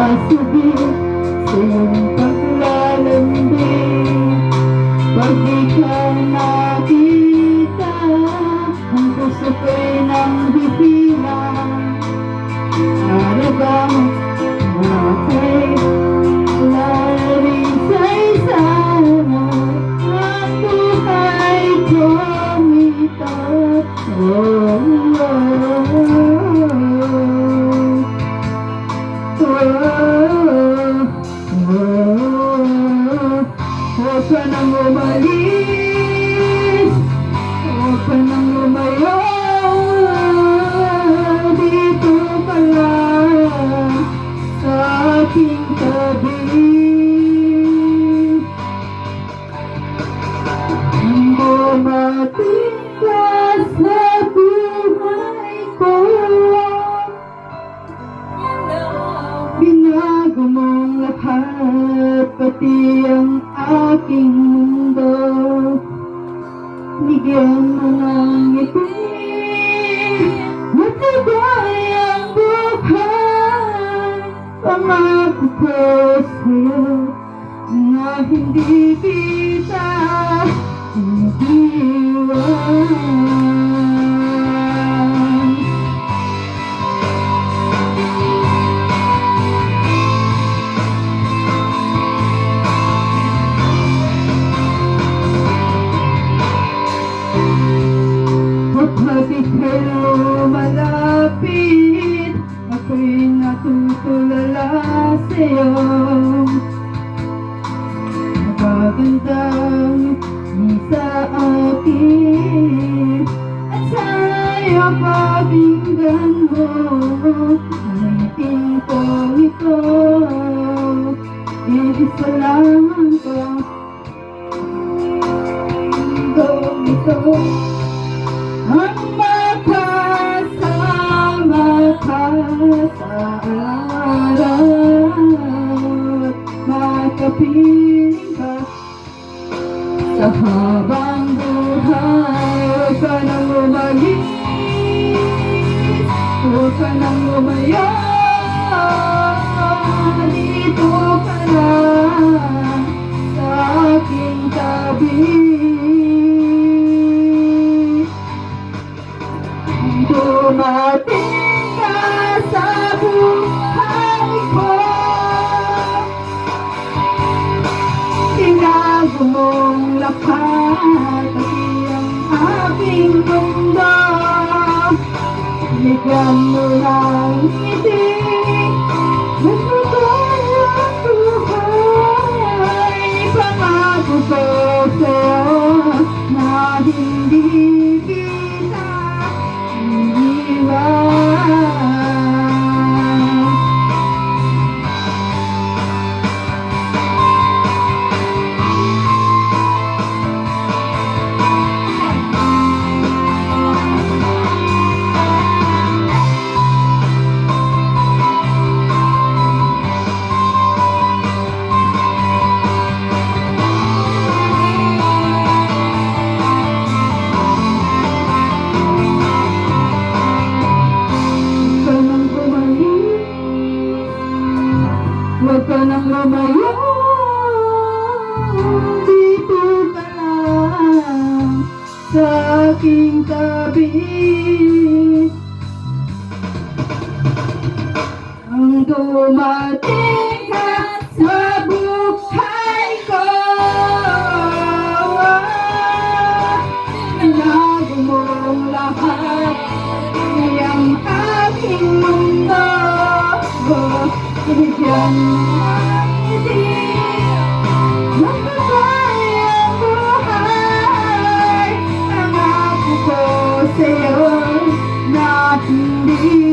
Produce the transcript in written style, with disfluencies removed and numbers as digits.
sumasubik sa iyong paglalambing. Pag ikaw nakita, ang puso ko'y nang bibilang. Para bang ako'y laring sa isama, ang buhay kong ito. Huwag ka nang umalis, huwag ka nang lumayo, dito ka lang sa aking tabi. Nang dumating ka sa buhay ko, binago mong lahat, pati ang aking mundo. Bigyan mo ng ngiti at iba'y ang buhay. Pangako ko sa'yo na hindi kita iniwan. Kapag ika'y lumalapit, ako'y natutulala sa'yo. Magagandang di sa akin, at sa'yo pakinggan mo ang iting kong ito. Isa lamang ka, ito. Ang makasama ka sa araw at makapiling ka sa habang buhay. Huwag ka nang umalis, huwag ka nang lumayo, dito ka lang sa aking tabi. Dumating ka sa buhay ko, tinago mong lahat, pati ang aking mundo. Bigyan mo ng ngiti, nagbigay ang buhay. Pangako ko sa'yo na hindi kita iniwan. Huwag ka nang lumayo, dito ka lang sa aking tabi. Ang dumating ka sa buhay ko, binago mong lahat, ang aking mundo. Bigyan ng ngiti, magbigay ang buhay. Pangako ko sa'yo na hindi